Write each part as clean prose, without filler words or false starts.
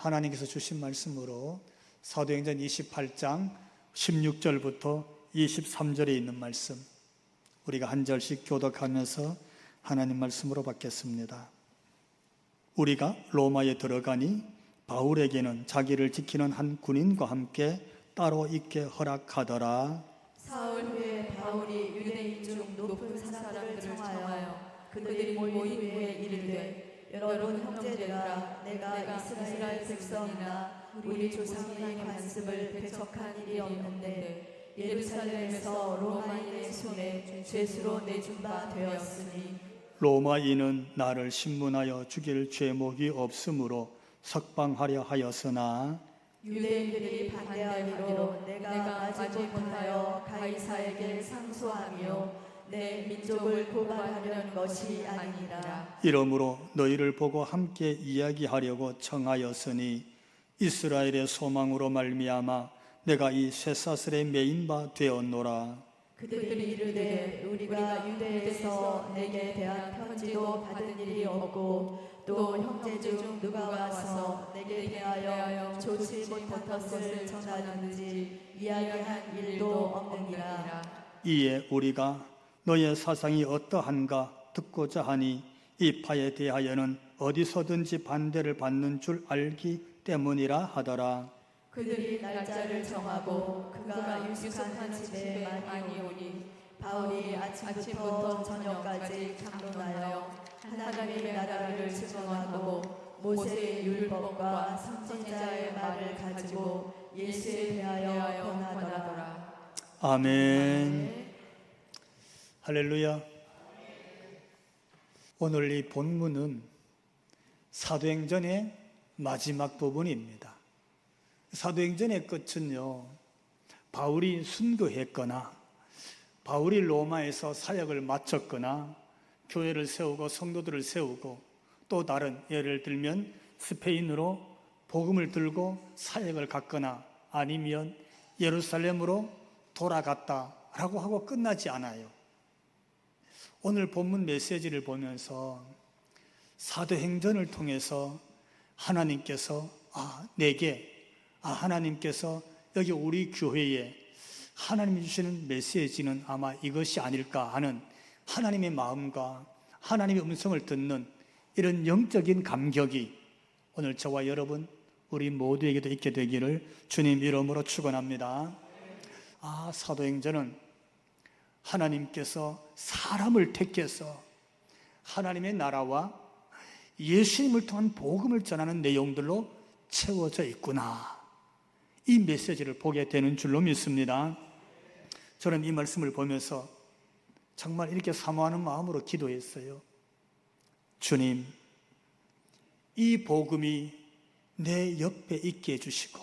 하나님께서 주신 말씀으로 사도행전 28장 16절부터 23절에 있는 말씀, 우리가 한 절씩 교독하면서 하나님 말씀으로 받겠습니다. 우리가 로마에 들어가니 바울에게는 자기를 지키는 한 군인과 함께 따로 있게 허락하더라. 사흘 후에 바울이 유대인 중 높은 사람들을 청하여 그들이 모인 후에 이르되, 여러분 형제들아, 내가 이스라엘 백성이나 우리 조상의 관습을 배척한 일이 없는데 예루살렘에서 로마인의 손에 죄수로 내준 바 되었으니 로마인은 나를 신문하여 죽일 죄목이 없으므로 석방하려 하였으나 유대인들이 반대하기로 내가 아직 못하여 가이사에게 상소하며 내 민족을 고발하려는 것이 아니니라. 이러므로 너희를 보고 함께 이야기하려고 청하였으니 이스라엘의 소망으로 말미암아 내가 이 쇠사슬에 매인 바 되었노라. 그들이 이르되, 우리가 유대에서 내게 대한 편지도 받은 일이 없고 또 형제 중 누가 와서 내게 대하여 좋지 못한 것을 전하든지 이야기한 일도 없느니라. 이에 우리가 너의 사상이 어떠한가 듣고자 하니 이 파에 대하여는 어디서든지 반대를 받는 줄 알기 때문이라 하더라. 그들이 날짜를 정하고 그가 유숙한 집에 많이 오니 바울이 아침부터 저녁까지 강론하여 하나님의 나라를 증언하고 모세의 율법과 선지자의 말을 가지고 예수에 대하여 권하더라. 아멘. 할렐루야. 오늘 이 본문은 사도행전의 마지막 부분입니다. 사도행전의 끝은요, 바울이 순교했거나 바울이 로마에서 사역을 마쳤거나 교회를 세우고 성도들을 세우고 또 다른, 예를 들면 스페인으로 복음을 들고 사역을 갔거나 아니면 예루살렘으로 돌아갔다라고 하고 끝나지 않아요. 오늘 본문 메시지를 보면서 사도행전을 통해서 하나님께서 하나님께서 여기 우리 교회에 하나님이 주시는 메시지는 아마 이것이 아닐까 하는 하나님의 마음과 하나님의 음성을 듣는 이런 영적인 감격이 오늘 저와 여러분 우리 모두에게도 있게 되기를 주님 이름으로 축원합니다. 사도행전은 하나님께서 사람을 택해서 하나님의 나라와 예수님을 통한 복음을 전하는 내용들로 채워져 있구나, 이 메시지를 보게 되는 줄로 믿습니다. 저는 이 말씀을 보면서 정말 이렇게 사모하는 마음으로 기도했어요. 주님, 이 복음이 내 옆에 있게 해주시고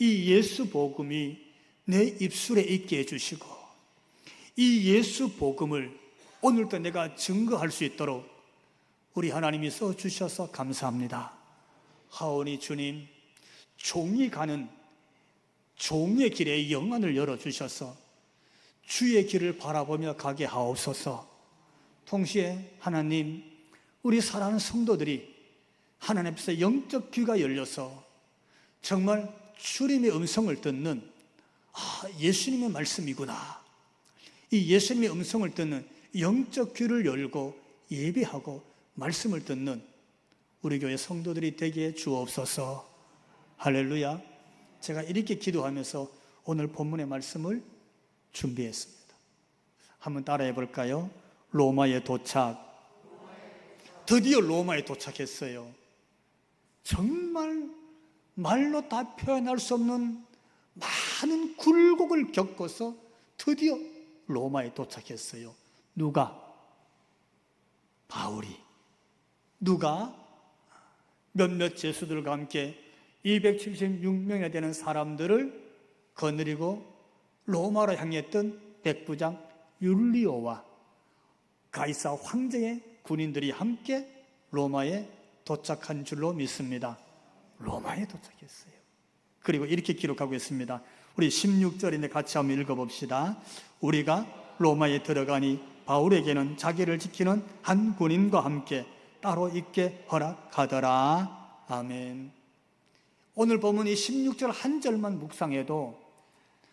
이 예수 복음이 내 입술에 있게 해주시고 이 예수 복음을 오늘도 내가 증거할 수 있도록 우리 하나님이 써주셔서 감사합니다. 하오니 주님, 종이 가는 종의 길에 영안을 열어주셔서 주의 길을 바라보며 가게 하옵소서. 동시에 하나님, 우리 사랑하는 성도들이 하나님 앞에서 영적 귀가 열려서 정말 주님의 음성을 듣는 예수님의 말씀이구나, 이 예수님의 음성을 듣는 영적 귀를 열고 예배하고 말씀을 듣는 우리 교회 성도들이 되게 주옵소서. 할렐루야. 제가 이렇게 기도하면서 오늘 본문의 말씀을 준비했습니다. 한번 따라해 볼까요? 로마에 도착. 드디어 로마에 도착했어요. 정말 말로 다 표현할 수 없는 많은 굴곡을 겪어서 드디어 로마에 도착했어요. 누가? 바울이. 누가? 몇몇 제수들과 함께 276명에 되는 사람들을 거느리고 로마로 향했던 백부장 율리오와 가이사 황제의 군인들이 함께 로마에 도착한 줄로 믿습니다. 로마에 도착했어요. 그리고 이렇게 기록하고 있습니다. 우리 16절인데 같이 한번 읽어봅시다. 우리가 로마에 들어가니 바울에게는 자기를 지키는 한 군인과 함께 따로 있게 허락하더라. 아멘. 오늘 보면 이 16절 한 절만 묵상해도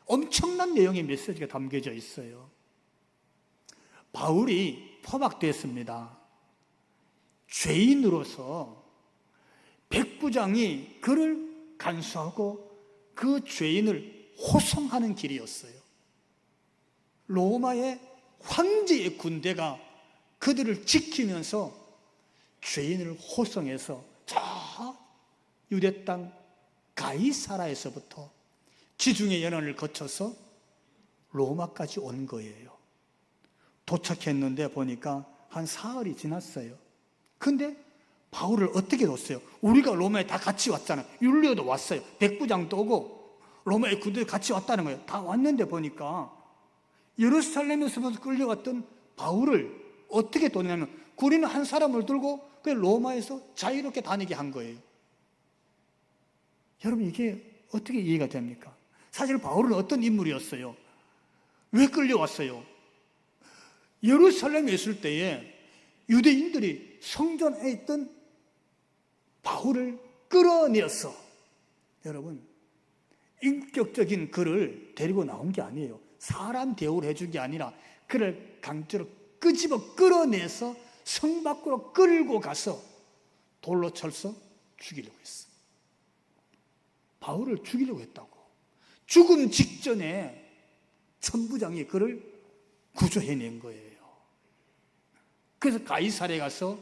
엄청난 내용의 메시지가 담겨져 있어요. 바울이 포박됐습니다. 죄인으로서 백부장이 그를 간수하고 그 죄인을 호송하는 길이었어요. 로마의 황제의 군대가 그들을 지키면서 죄인을 호송해서 저 유대 땅 가이사라에서부터 지중해 연안을 거쳐서 로마까지 온 거예요. 도착했는데 보니까 한 사흘이 지났어요. 근데 바울을 어떻게 뒀어요? 우리가 로마에 다 같이 왔잖아요. 율리오도 왔어요. 백부장도 오고 로마의 군대에 같이 왔다는 거예요. 다 왔는데 보니까 예루살렘에서부터 끌려왔던 바울을 어떻게 뒀냐면 구리는 한 사람을 들고 그 로마에서 자유롭게 다니게 한 거예요. 여러분, 이게 어떻게 이해가 됩니까? 사실 바울은 어떤 인물이었어요? 왜 끌려왔어요? 예루살렘에 있을 때에 유대인들이 성전에 있던 바울을 끌어내었어. 여러분, 인격적인 그를 데리고 나온 게 아니에요. 사람 대우를 해준 게 아니라 그를 강제로 끄집어 끌어내서 성 밖으로 끌고 가서 돌로 쳐서 죽이려고 했어. 바울을 죽이려고 했다고. 죽음 직전에 천부장이 그를 구조해낸 거예요. 그래서 가이사랴에 가서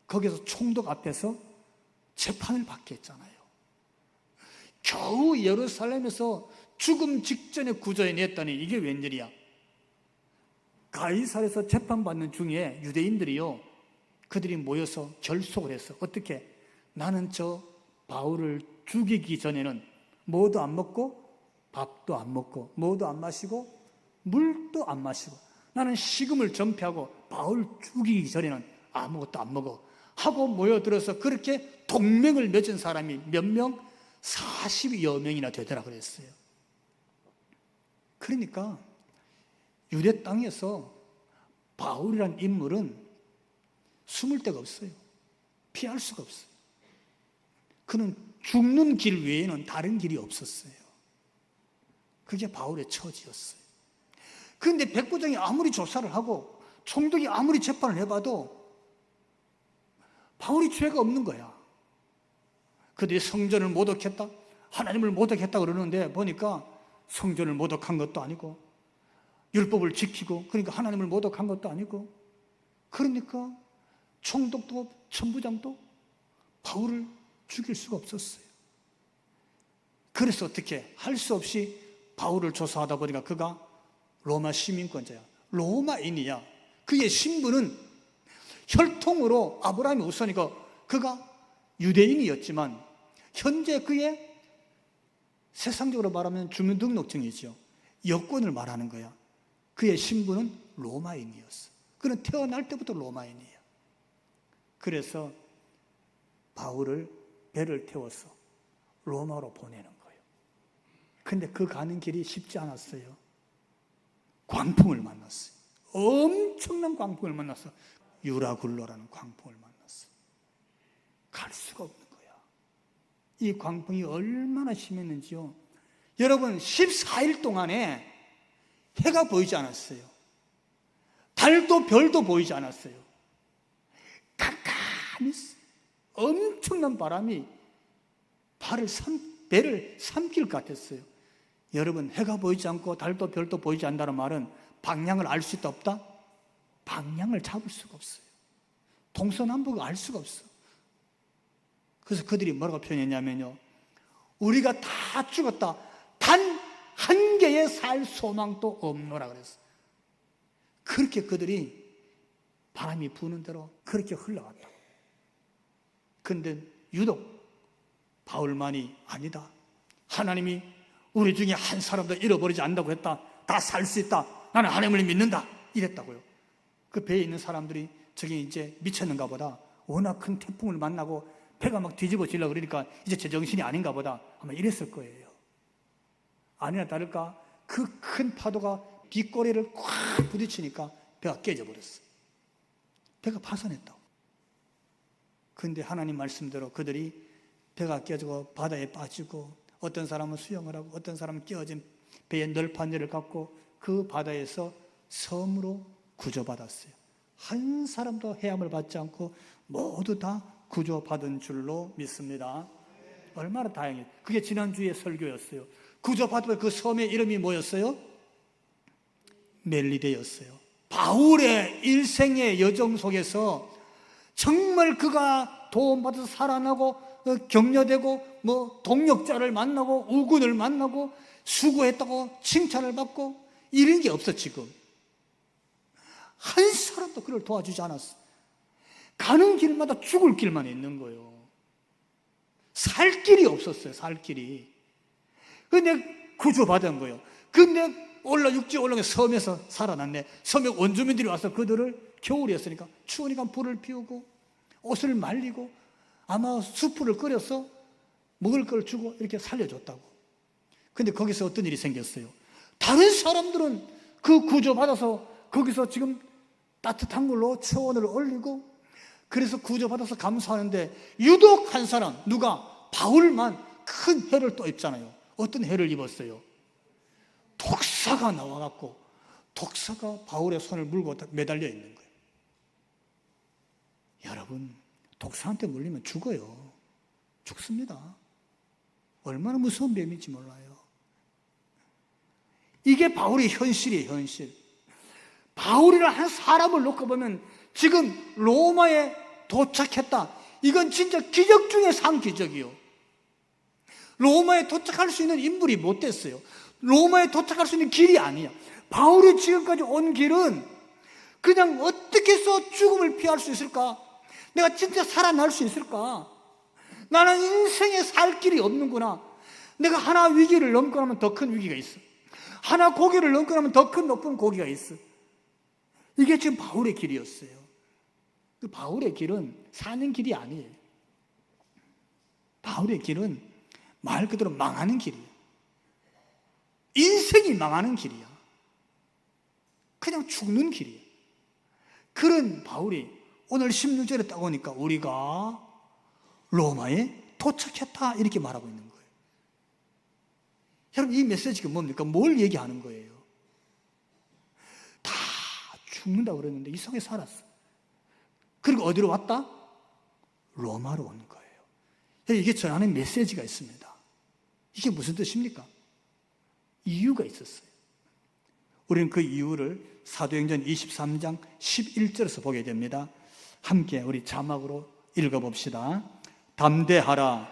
거기서 총독 앞에서 재판을 받게 했잖아요. 겨우 예루살렘에서 죽음 직전에 구조해냈더니 이게 웬일이야? 가이사랴에서 재판받는 중에 유대인들이요, 그들이 모여서 결속을 했어. 어떻게? 나는 저 바울을 죽이기 전에는 뭐도 안 먹고 밥도 안 먹고 뭐도 안 마시고 물도 안 마시고 나는 식음을 전폐하고 바울 죽이기 전에는 아무것도 안 먹어 하고 모여들어서 그렇게 동맹을 맺은 사람이 몇 명? 40여 명이나 되더라 그랬어요. 그러니까 유대 땅에서 바울이란 인물은 숨을 데가 없어요. 피할 수가 없어요. 그는 죽는 길 외에는 다른 길이 없었어요. 그게 바울의 처지였어요. 그런데 백부장이 아무리 조사를 하고 총독이 아무리 재판을 해봐도 바울이 죄가 없는 거야. 그들이 성전을 모독했다, 하나님을 모독했다 그러는데 보니까 성전을 모독한 것도 아니고 율법을 지키고 그러니까 하나님을 모독한 것도 아니고, 그러니까 총독도 천부장도 바울을 죽일 수가 없었어요. 그래서 어떻게 할 수 없이 바울을 조사하다 보니까 그가 로마 시민권자야. 로마인이야. 그의 신분은 혈통으로 아브라함이 우선이고 그가 유대인이었지만 현재 그의 세상적으로 말하면 주민등록증이죠. 여권을 말하는 거야. 그의 신분은 로마인이었어. 그는 태어날 때부터 로마인이에요. 그래서 바울을 배를 태워서 로마로 보내는 거예요. 근데 그 가는 길이 쉽지 않았어요. 광풍을 만났어요. 엄청난 광풍을 만났어. 유라굴로라는 광풍을 만났어. 갈 수가 없는 거야. 이 광풍이 얼마나 심했는지요. 여러분, 14일 동안에 해가 보이지 않았어요. 달도 별도 보이지 않았어요. 깜깜히 엄청난 바람이 배를 삼킬 것 같았어요. 여러분, 해가 보이지 않고 달도 별도 보이지 않는다는 말은 방향을 알 수 있다 없다? 방향을 잡을 수가 없어요. 동서남북을 알 수가 없어. 그래서 그들이 뭐라고 표현했냐면요, 우리가 다 죽었다, 단 한 개의 살 소망도 없노라 그랬어요. 그렇게 그들이 바람이 부는 대로 그렇게 흘러갔다. 근데 유독 바울만이 아니다, 하나님이 우리 중에 한 사람도 잃어버리지 않는다고 했다, 다 살 수 있다, 나는 하나님을 믿는다, 이랬다고요. 그 배에 있는 사람들이 저기 이제 미쳤는가 보다, 워낙 큰 태풍을 만나고 배가 막 뒤집어지려고 그러니까 이제 제정신이 아닌가 보다 아마 이랬을 거예요. 아니나 다를까 그 큰 파도가 뒷꼬리를 콱 부딪히니까 배가 깨져버렸어. 배가 파손했다고. 그런데 하나님 말씀대로 그들이 배가 깨지고 바다에 빠지고, 어떤 사람은 수영을 하고 어떤 사람은 깨어진 배의 널판지를 갖고 그 바다에서 섬으로 구조받았어요. 한 사람도 해함을 받지 않고 모두 다 구조받은 줄로 믿습니다. 얼마나 다행이에요. 그게 지난주에 설교였어요. 구조받은 그 섬의 이름이 뭐였어요? 멜리데였어요. 바울의 일생의 여정 속에서 정말 그가 도움받아서 살아나고 격려되고 동력자를 만나고 우군을 만나고 수고했다고 칭찬을 받고 이런 게 없어. 지금 한 사람도 그를 도와주지 않았어. 가는 길마다 죽을 길만 있는 거예요. 살 길이 없었어요. 살 길이. 근데 구조받은 거예요. 근데 육지에 올라온 섬에서 살아났네. 섬에 원주민들이 와서 그들을, 겨울이었으니까 추우니까 불을 피우고 옷을 말리고 아마 수프를 끓여서 먹을 걸 주고 이렇게 살려줬다고. 근데 거기서 어떤 일이 생겼어요? 다른 사람들은 그 구조받아서 거기서 지금 따뜻한 걸로 초원을 올리고 그래서 구조받아서 감사하는데, 유독 한 사람, 누가? 바울만 큰 해를 또 입잖아요. 어떤 해를 입었어요? 독사가 나와갖고 독사가 바울의 손을 물고 매달려 있는 거예요. 여러분, 독사한테 물리면 죽어요. 죽습니다. 얼마나 무서운 뱀인지 몰라요. 이게 바울의 현실이에요. 현실. 바울이라는 한 사람을 놓고 보면 지금 로마에 도착했다. 이건 진짜 기적 중에 상기적이요. 로마에 도착할 수 있는 인물이 못 됐어요. 로마에 도착할 수 있는 길이 아니야. 바울이 지금까지 온 길은 그냥 어떻게 해서 죽음을 피할 수 있을까? 내가 진짜 살아날 수 있을까? 나는 인생에 살 길이 없는구나. 내가 하나 위기를 넘고 나면 더 큰 위기가 있어. 하나 고기를 넘고 나면 더 큰 높은 고기가 있어. 이게 지금 바울의 길이었어요. 그 바울의 길은 사는 길이 아니에요. 바울의 길은 말 그대로 망하는 길이에요. 인생이 망하는 길이야. 그냥 죽는 길이에요. 그런 바울이 오늘 16절에 딱 오니까 우리가 로마에 도착했다 이렇게 말하고 있는 거예요. 여러분, 이 메시지가 뭡니까? 뭘 얘기하는 거예요? 다 죽는다고 그랬는데 이 성에 살았어. 그리고 어디로 왔다? 로마로 온 거예요. 이게 전하는 메시지가 있습니다. 이게 무슨 뜻입니까? 이유가 있었어요. 우리는 그 이유를 사도행전 23장 11절에서 보게 됩니다. 함께 우리 자막으로 읽어봅시다. 담대하라.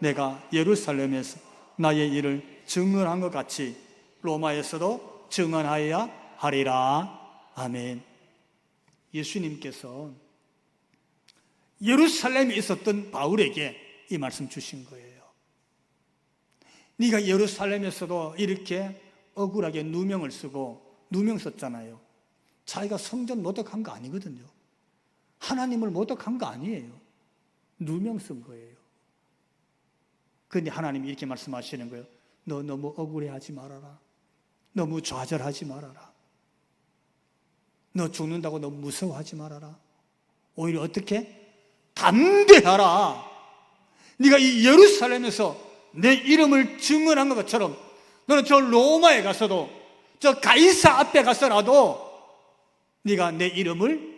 내가 예루살렘에서 나의 일을 증언한 것 같이 로마에서도 증언하여야 하리라. 아멘. 예수님께서 예루살렘에 있었던 바울에게 이 말씀 주신 거예요. 네가 예루살렘에서도 이렇게 억울하게 누명을 쓰고, 누명 썼잖아요. 자기가 성전 모독한 거 아니거든요. 하나님을 모독한 거 아니에요. 누명 쓴 거예요. 그런데 하나님이 이렇게 말씀하시는 거예요. 너 너무 억울해하지 말아라. 너무 좌절하지 말아라. 너 죽는다고 너무 무서워하지 말아라. 오히려 어떻게? 담대하라. 네가 이 예루살렘에서 내 이름을 증언한 것처럼 너는 저 로마에 가서도, 저 가이사 앞에 가서라도 네가 내 이름을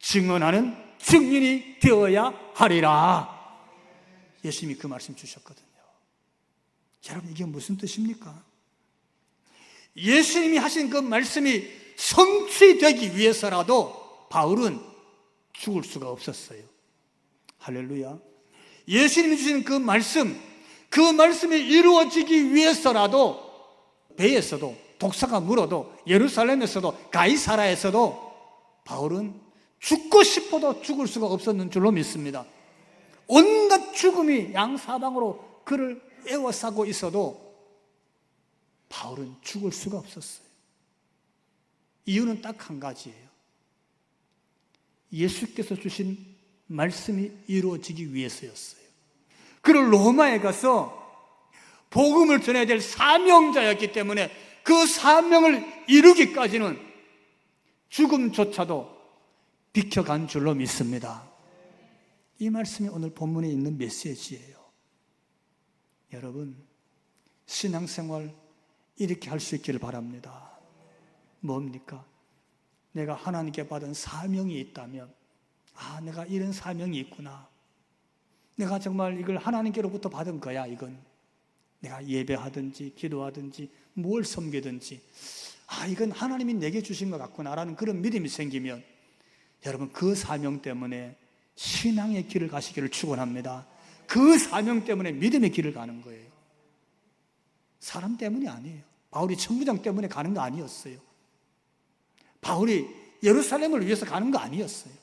증언하는 증인이 되어야 하리라. 예수님이 그 말씀 주셨거든요. 여러분, 이게 무슨 뜻입니까? 예수님이 하신 그 말씀이 성취되기 위해서라도 바울은 죽을 수가 없었어요. 할렐루야. 예수님이 주신 그 말씀, 그 말씀이 이루어지기 위해서라도 배에서도 독사가 물어도 예루살렘에서도 가이사라에서도 바울은 죽고 싶어도 죽을 수가 없었는 줄로 믿습니다. 온갖 죽음이 양사방으로 그를 에워싸고 있어도 바울은 죽을 수가 없었어요. 이유는 딱 한 가지예요. 예수께서 주신 말씀이 이루어지기 위해서였어요. 그를 로마에 가서 복음을 전해야 될 사명자였기 때문에 그 사명을 이루기까지는 죽음조차도 비켜간 줄로 믿습니다. 이 말씀이 오늘 본문에 있는 메시지예요. 여러분, 신앙생활 이렇게 할 수 있기를 바랍니다. 뭡니까? 내가 하나님께 받은 사명이 있다면, 내가 이런 사명이 있구나. 내가 정말 이걸 하나님께로부터 받은 거야, 이건. 내가 예배하든지 기도하든지 뭘 섬기든지 이건 하나님이 내게 주신 것 같구나라는 그런 믿음이 생기면 여러분, 그 사명 때문에 신앙의 길을 가시기를 축원합니다. 그 사명 때문에 믿음의 길을 가는 거예요. 사람 때문이 아니에요. 바울이 천부장 때문에 가는 거 아니었어요. 바울이 예루살렘을 위해서 가는 거 아니었어요.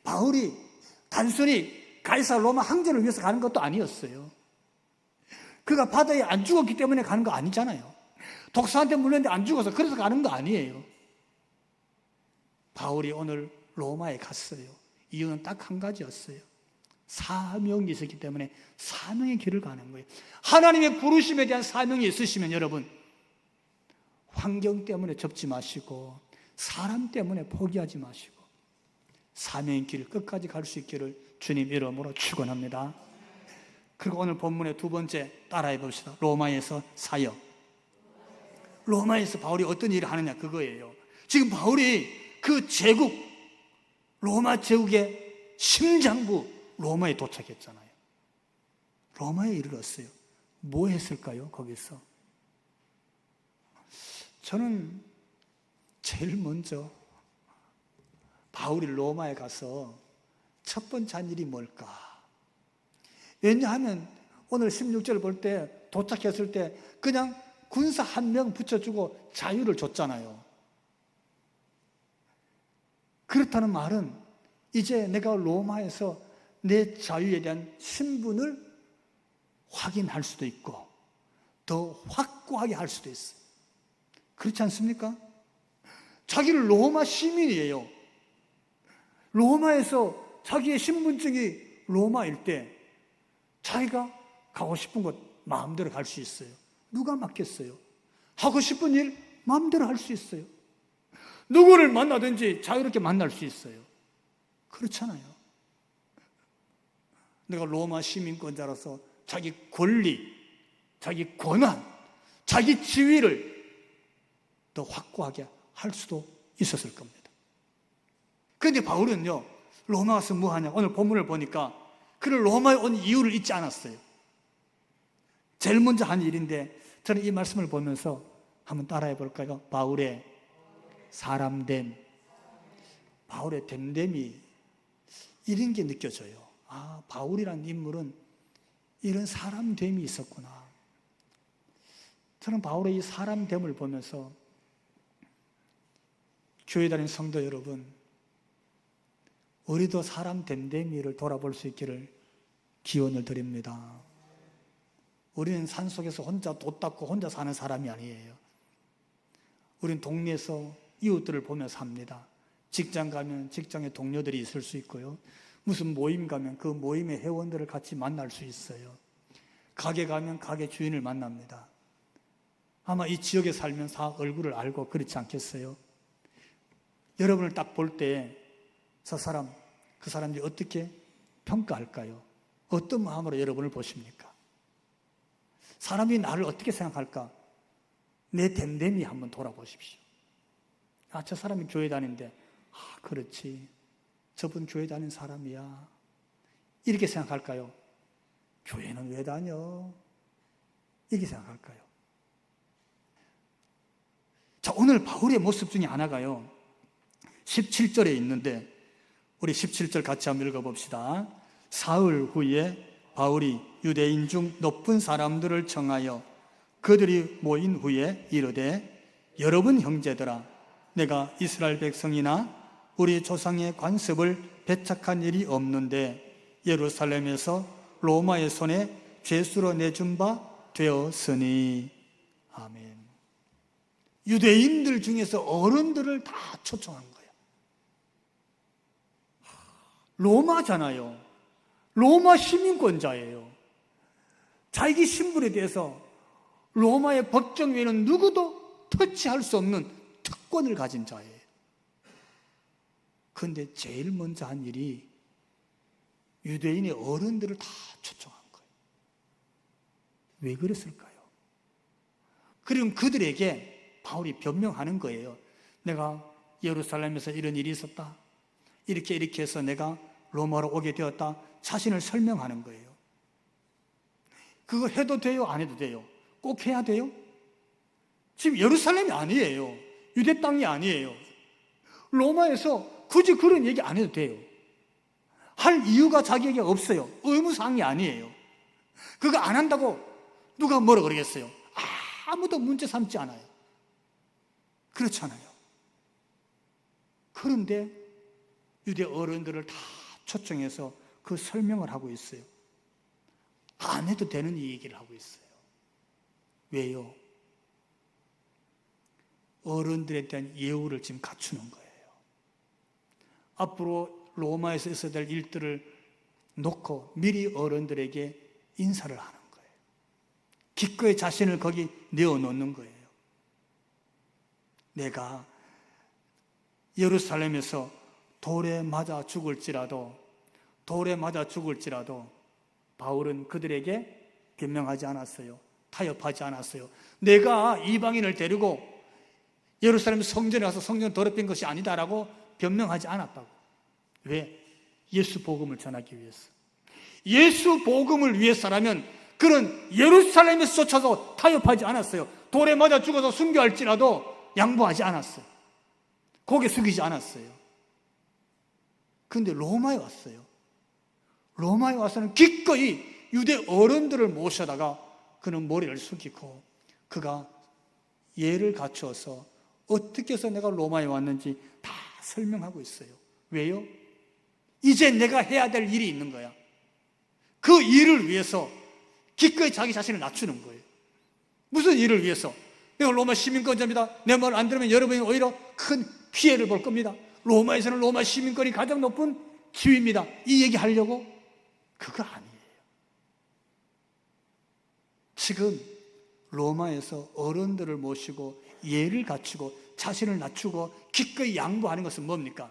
바울이 단순히 가이사 로마 황제를 위해서 가는 것도 아니었어요. 그가 바다에 안 죽었기 때문에 가는 거 아니잖아요. 독사한테 물렸는데 안 죽어서 그래서 가는 거 아니에요. 바울이 오늘 로마에 갔어요. 이유는 딱 한 가지였어요. 사명이 있었기 때문에 사명의 길을 가는 거예요. 하나님의 부르심에 대한 사명이 있으시면 여러분, 환경 때문에 접지 마시고 사람 때문에 포기하지 마시고 사명의 길을 끝까지 갈 수 있기를 주님 이름으로 축원합니다. 그리고 오늘 본문의 두 번째 따라해 봅시다. 로마에서 사역. 로마에서 바울이 어떤 일을 하느냐, 그거예요. 지금 바울이 그 제국, 로마 제국의 심장부 로마에 도착했잖아요. 로마에 이르렀어요. 뭐 했을까요, 거기서? 저는 제일 먼저 바울이 로마에 가서 첫 번째 한 일이 뭘까? 왜냐하면 오늘 16절 볼 때 도착했을 때 그냥 군사 한 명 붙여주고 자유를 줬잖아요. 그렇다는 말은 이제 내가 로마에서 내 자유에 대한 신분을 확인할 수도 있고 더 확고하게 할 수도 있어요. 그렇지 않습니까? 자기를 로마 시민이에요. 로마에서 자기의 신분증이 로마일 때 자기가 가고 싶은 곳 마음대로 갈 수 있어요. 누가 막겠어요? 하고 싶은 일 마음대로 할 수 있어요. 누구를 만나든지 자유롭게 만날 수 있어요. 그렇잖아요. 내가 로마 시민권자로서 자기 권리, 자기 권한, 자기 지위를 더 확고하게 할 수도 있었을 겁니다. 그런데 바울은요, 로마 가서 뭐 하냐? 오늘 본문을 보니까 그를 로마에 온 이유를 잊지 않았어요. 제일 먼저 한 일인데 저는 이 말씀을 보면서 한번 따라해 볼까요? 바울의 사람됨, 바울의 됨됨이 이런 게 느껴져요. 바울이라는 인물은 이런 사람됨이 있었구나. 저는 바울의 이 사람됨을 보면서 교회 다니는 성도 여러분, 우리도 사람 됨됨이를 돌아볼 수 있기를 기원을 드립니다. 우리는 산속에서 혼자 돛 닦고 혼자 사는 사람이 아니에요. 우리는 동네에서 이웃들을 보며 삽니다. 직장 가면 직장에 동료들이 있을 수 있고요. 무슨 모임 가면 그 모임의 회원들을 같이 만날 수 있어요. 가게 가면 가게 주인을 만납니다. 아마 이 지역에 살면서 다 얼굴을 알고 그렇지 않겠어요? 여러분을 딱 볼 때 저 사람, 그 사람들이 어떻게 평가할까요? 어떤 마음으로 여러분을 보십니까? 사람이 나를 어떻게 생각할까? 내 됨됨이 한번 돌아보십시오. 저 사람이 교회 다니는데 그렇지, 저분 교회 다니는 사람이야, 이렇게 생각할까요? 교회는 왜 다녀? 이렇게 생각할까요? 자, 오늘 바울의 모습 중에 하나가요, 17절에 있는데 우리 17절 같이 한번 읽어봅시다. 사흘 후에 바울이 유대인 중 높은 사람들을 청하여 그들이 모인 후에 이르되, 여러분 형제들아, 내가 이스라엘 백성이나 우리 조상의 관습을 배척한 일이 없는데 예루살렘에서 로마의 손에 죄수로 내준 바 되었으니. 아멘. 유대인들 중에서 어른들을 다 초청한 거예요. 로마잖아요. 로마 시민권자예요. 자기 신분에 대해서 로마의 법정 외에는 누구도 터치할 수 없는 특권을 가진 자예요. 그런데 제일 먼저 한 일이 유대인의 어른들을 다 초청한 거예요. 왜 그랬을까요? 그럼 그들에게 바울이 변명하는 거예요. 내가 예루살렘에서 이런 일이 있었다. 이렇게 해서 내가 로마로 오게 되었다. 자신을 설명하는 거예요. 그거 해도 돼요? 안 해도 돼요? 꼭 해야 돼요? 지금 예루살렘이 아니에요. 유대 땅이 아니에요. 로마에서 굳이 그런 얘기 안 해도 돼요. 할 이유가 자기에게 없어요. 의무사항이 아니에요. 그거 안 한다고 누가 뭐라 그러겠어요? 아무도 문제 삼지 않아요. 그렇잖아요. 그런데 유대 어른들을 다 초청해서 그 설명을 하고 있어요. 안 해도 되는 이 얘기를 하고 있어요. 왜요? 어른들에 대한 예우를 지금 갖추는 거예요. 앞으로 로마에서 있어야 될 일들을 놓고 미리 어른들에게 인사를 하는 거예요. 기꺼이 자신을 거기 내어놓는 거예요. 내가 예루살렘에서 돌에 맞아 죽을지라도 바울은 그들에게 변명하지 않았어요. 타협하지 않았어요. 내가 이방인을 데리고 예루살렘 성전에 가서 성전을 더럽힌 것이 아니다라고 변명하지 않았다고. 왜? 예수 복음을 전하기 위해서. 예수 복음을 위해서라면 그런 예루살렘에서 쫓아서 타협하지 않았어요. 돌에 맞아 죽어서 순교할지라도 양보하지 않았어요. 고개 숙이지 않았어요. 그런데 로마에 왔어요. 로마에 와서는 기꺼이 유대 어른들을 모셔다가 그는 머리를 숙이고 그가 예를 갖추어서 어떻게 해서 내가 로마에 왔는지 다 설명하고 있어요. 왜요? 이제 내가 해야 될 일이 있는 거야. 그 일을 위해서 기꺼이 자기 자신을 낮추는 거예요. 무슨 일을 위해서? 내가 로마 시민권자입니다. 내 말 안 들으면 여러분이 오히려 큰 피해를 볼 겁니다. 로마에서는 로마 시민권이 가장 높은 지위입니다. 이 얘기 하려고? 그거 아니에요. 지금 로마에서 어른들을 모시고 예를 갖추고 자신을 낮추고 기꺼이 양보하는 것은 뭡니까?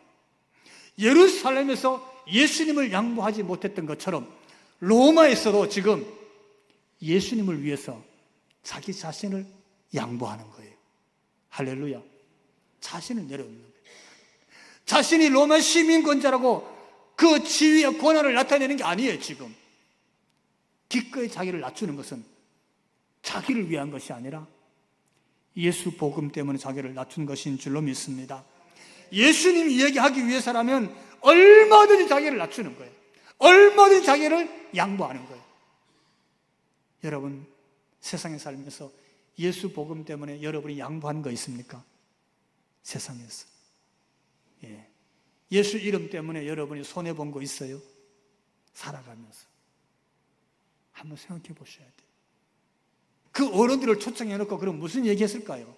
예루살렘에서 예수님을 양보하지 못했던 것처럼 로마에서도 지금 예수님을 위해서 자기 자신을 양보하는 거예요. 할렐루야. 자신을 내려놓는 거예요. 자신이 로마 시민권자라고 그 지위와 권한을 나타내는 게 아니에요. 지금 기꺼이 자기를 낮추는 것은 자기를 위한 것이 아니라 예수 복음 때문에 자기를 낮춘 것인 줄로 믿습니다. 예수님 이야기하기 위해서라면 얼마든지 자기를 낮추는 거예요. 얼마든지 자기를 양보하는 거예요. 여러분, 세상에 살면서 예수 복음 때문에 여러분이 양보한 거 있습니까? 세상에서. 예. 예수 이름 때문에 여러분이 손해본 거 있어요? 살아가면서. 한번 생각해 보셔야 돼요. 그 어른들을 초청해 놓고 그럼 무슨 얘기 했을까요?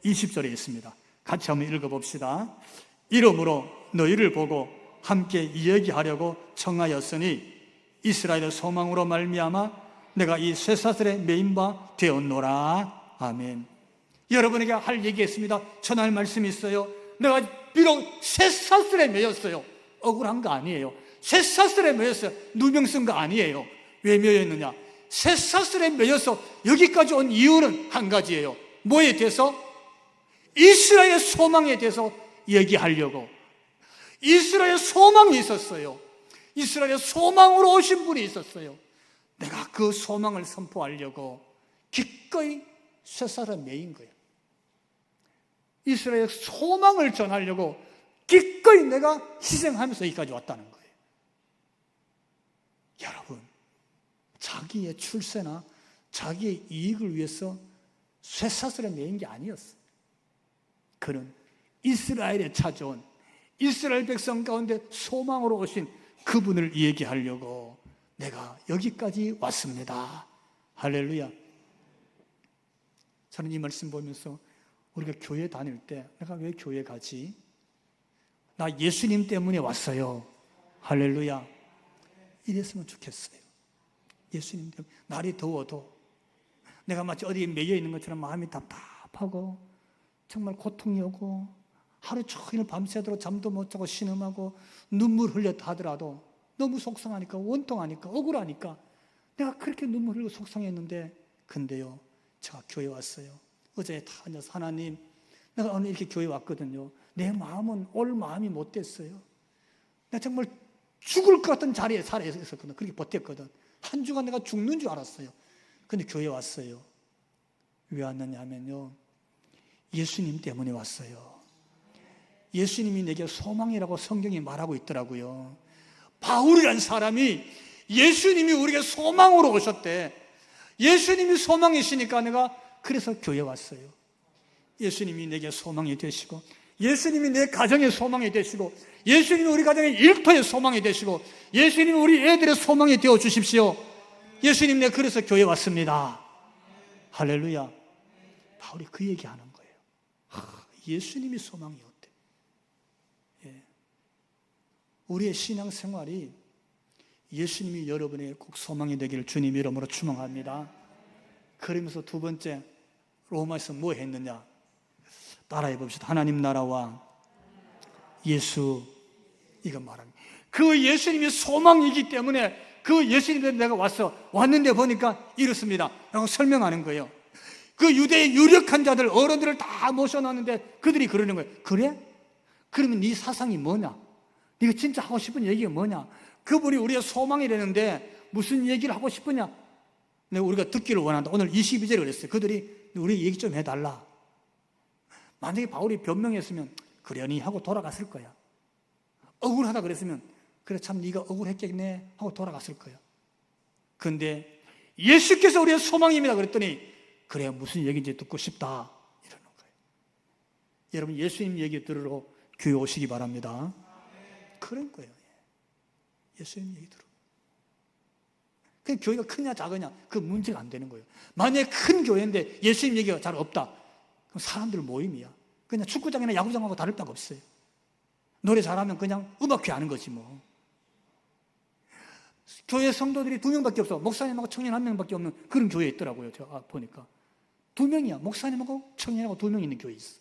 20절에 있습니다. 같이 한번 읽어봅시다. 이러므로 너희를 보고 함께 이야기하려고 청하였으니 이스라엘의 소망으로 말미암아 내가 이 쇠사슬에 매인 바 되었노라. 아멘. 여러분에게 할 얘기했습니다. 전할 말씀이 있어요. 내가 비록 쇠사슬에 매였어요. 억울한 거 아니에요. 쇠사슬에 매였어요. 누명 쓴 거 아니에요. 왜 매였느냐? 쇠사슬에 매여서 여기까지 온 이유는 한 가지예요. 뭐에 대해서? 이스라엘의 소망에 대해서 얘기하려고. 이스라엘의 소망이 있었어요. 이스라엘의 소망으로 오신 분이 있었어요. 내가 그 소망을 선포하려고 기꺼이 쇠사슬에 매인 거예요. 이스라엘의 소망을 전하려고 기꺼이 내가 희생하면서 여기까지 왔다는 거예요. 여러분, 자기의 출세나 자기의 이익을 위해서 쇠사슬에 매인 게 아니었어요. 그는 이스라엘에 찾아온 이스라엘 백성 가운데 소망으로 오신 그분을 얘기하려고 내가 여기까지 왔습니다. 할렐루야. 저는 이 말씀 보면서 우리가 교회 다닐 때 내가 왜 교회 가지? 나 예수님 때문에 왔어요. 할렐루야. 이랬으면 좋겠어요. 예수님 때문에. 날이 더워도 내가 마치 어디에 매여 있는 것처럼 마음이 답답하고 정말 고통이 오고 하루 종일 밤새도록 잠도 못 자고 신음하고 눈물 흘렸다 하더라도 너무 속상하니까 원통하니까 억울하니까 내가 그렇게 눈물 흘리고 속상했는데, 근데요, 제가 교회 왔어요. 어제 다 앉아서 하나님, 내가 오늘 이렇게 교회 왔거든요. 내 마음은 올 마음이 못 됐어요. 내가 정말 죽을 것 같은 자리에 살아 있었거든. 그렇게 버텼거든. 한 주간 내가 죽는 줄 알았어요. 근데 교회 왔어요. 왜 왔느냐 하면요, 예수님 때문에 왔어요. 예수님이 내게 소망이라고 성경이 말하고 있더라고요. 바울이라는 사람이 예수님이 우리에게 소망으로 오셨대. 예수님이 소망이시니까 내가 그래서 교회 왔어요. 예수님이 내게 소망이 되시고, 예수님이 내 가정의 소망이 되시고, 예수님이 우리 가정의 일터의 소망이 되시고, 예수님이 우리 애들의 소망이 되어 주십시오. 예수님, 내가 그래서 교회 왔습니다. 할렐루야. 바울이 그 얘기하는 거예요. 예수님이 소망이었대. 예. 우리의 신앙생활이 예수님이 여러분의 꼭 소망이 되기를 주님 이름으로 축원합니다. 그러면서 두 번째, 로마에서 뭐 했느냐? 따라해 봅시다. 하나님 나라와 예수, 이거 말합니다. 그 예수님이 소망이기 때문에 그 예수님에 내가 왔는데 보니까 이렇습니다 라고 설명하는 거예요. 그 유대의 유력한 자들, 어른들을 다 모셔놨는데 그들이 그러는 거예요. 그래? 그러면 네 사상이 뭐냐? 네가 진짜 하고 싶은 얘기가 뭐냐? 그분이 우리의 소망이 되는데 무슨 얘기를 하고 싶으냐? 내가 우리가 듣기를 원한다. 오늘 22절에 그랬어요. 그들이 우리 얘기 좀 해달라. 만약에 바울이 변명했으면 그러니 하고 돌아갔을 거야. 억울하다 그랬으면 그래 참 네가 억울했겠네 하고 돌아갔을 거야. 근데 예수께서 우리의 소망입니다 그랬더니 그래 무슨 얘기인지 듣고 싶다 이러는 거예요. 여러분 예수님 얘기 들으러 교회 오시기 바랍니다. 그런 거예요. 예수님 얘기 들어. 그 교회가 크냐 작으냐 그 문제가 안 되는 거예요. 만약에 큰 교회인데 예수님 얘기가 잘 없다, 그럼 사람들 모임이야. 그냥 축구장이나 야구장하고 다를 바가 없어요. 노래 잘하면 그냥 음악회 하는 거지 뭐. 교회 성도들이 2명밖에 없어. 목사님하고 청년 1명밖에 없는 그런 교회에 있더라고요. 제가 보니까 2명이야. 목사님하고 청년하고 2명 있는 교회 있어.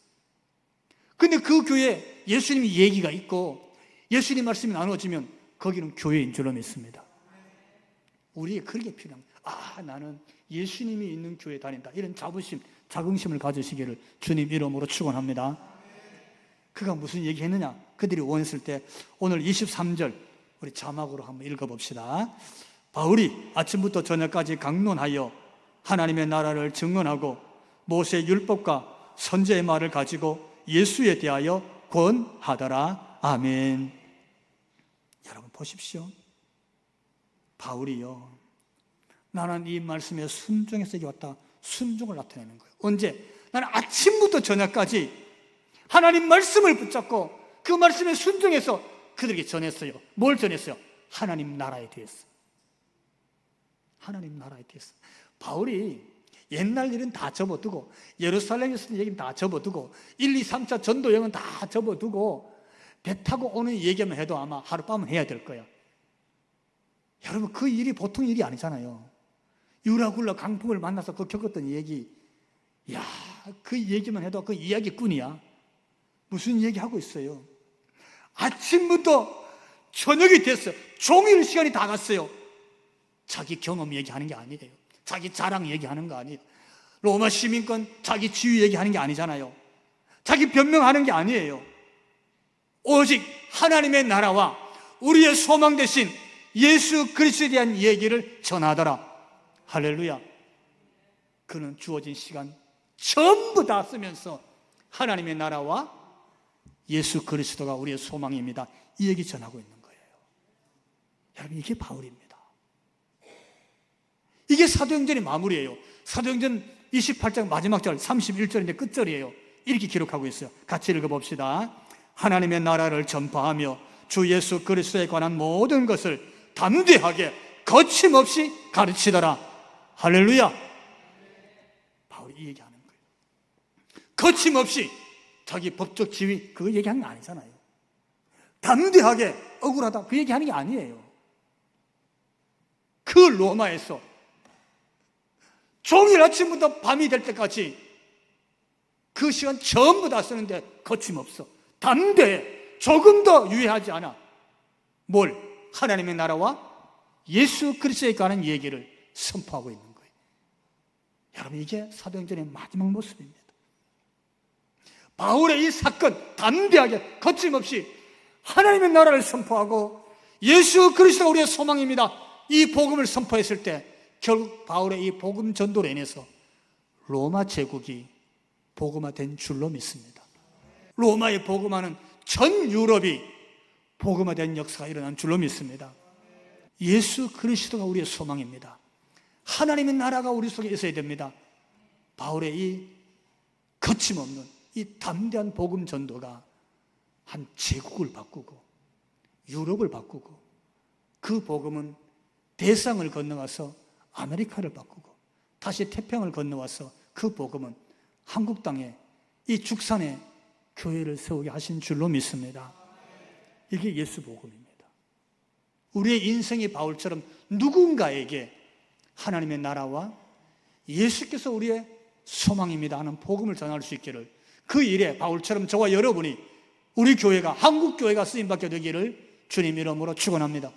근데 그 교회에 예수님이 얘기가 있고 예수님 말씀이 나누어지면 거기는 교회인 줄로 믿습니다. 우리에게 그렇게 필요한 거예요. 나는 예수님이 있는 교회에 다닌다. 이런 자긍심을 가지시기를 주님 이름으로 축원합니다. 그가 무슨 얘기했느냐? 그들이 원했을 때 오늘 23절 우리 자막으로 한번 읽어봅시다. 바울이 아침부터 저녁까지 강론하여 하나님의 나라를 증언하고 모세의 율법과 선지의 말을 가지고 예수에 대하여 권하더라. 아멘. 여러분 보십시오. 바울이요, 나는 이 말씀에 순종해서 여기 왔다. 순종을 나타내는 거예요. 언제? 나는 아침부터 저녁까지 하나님 말씀을 붙잡고 그 말씀에 순종해서 그들에게 전했어요. 뭘 전했어요? 하나님 나라에 대해서. 하나님 나라에 대해서. 바울이 옛날 일은 다 접어두고 예루살렘에서 얘기는 다 접어두고 1, 2, 3차 전도 여행은 다 접어두고 배 타고 오는 얘기만 해도 아마 하룻밤은 해야 될 거야. 여러분 그 일이 보통 일이 아니잖아요. 유라굴라 강풍을 만나서 그 겪었던 얘기, 야, 그 얘기만 해도 그 이야기꾼이야. 무슨 얘기하고 있어요? 아침부터 저녁이 됐어요. 종일 시간이 다 갔어요. 자기 경험 얘기하는 게 아니에요. 자기 자랑 얘기하는 거 아니에요. 로마 시민권 자기 지위 얘기하는 게 아니잖아요. 자기 변명하는 게 아니에요. 오직 하나님의 나라와 우리의 소망 되신 예수 그리스도에 대한 얘기를 전하더라. 할렐루야. 그는 주어진 시간 전부 다 쓰면서 하나님의 나라와 예수 그리스도가 우리의 소망입니다, 이 얘기 전하고 있는 거예요. 여러분 이게 바울입니다. 이게 사도행전의 마무리예요. 사도행전 28장 마지막 절 31절인데 끝절이에요. 이렇게 기록하고 있어요. 같이 읽어봅시다. 하나님의 나라를 전파하며 주 예수 그리스도에 관한 모든 것을 담대하게 거침없이 가르치더라. 할렐루야. 바울이 이 얘기하는 거예요. 거침없이 자기 법적 지위 그거 얘기하는 게 아니잖아요. 담대하게 억울하다 그 얘기하는 게 아니에요. 그 로마에서 종일 아침부터 밤이 될 때까지 그 시간 전부 다 쓰는데 거침없어. 담대해. 조금 더 유예하지 않아. 뭘? 하나님의 나라와 예수 그리스도에 관한 얘기를 선포하고 있는 거예요. 여러분, 이게 사도행전의 마지막 모습입니다. 바울의 이 사건, 담대하게 거침없이 하나님의 나라를 선포하고 예수 그리스도가 우리의 소망입니다, 이 복음을 선포했을 때 결국 바울의 이 복음 전도로 인해서 로마 제국이 복음화된 줄로 믿습니다. 로마의 복음화는 전 유럽이 복음화된 역사가 일어난 줄로 믿습니다. 예수 그리스도가 우리의 소망입니다. 하나님의 나라가 우리 속에 있어야 됩니다. 바울의 이 거침없는 이 담대한 복음 전도가 한 제국을 바꾸고 유럽을 바꾸고, 그 복음은 대상을 건너와서 아메리카를 바꾸고, 다시 태평을 건너와서 그 복음은 한국 땅에 이 죽산에 교회를 세우게 하신 줄로 믿습니다. 이게 예수 복음입니다. 우리의 인생이 바울처럼 누군가에게 하나님의 나라와 예수께서 우리의 소망입니다 하는 복음을 전할 수 있기를, 그 일에 바울처럼 저와 여러분이, 우리 교회가, 한국 교회가 쓰임받게 되기를 주님 이름으로 축원합니다.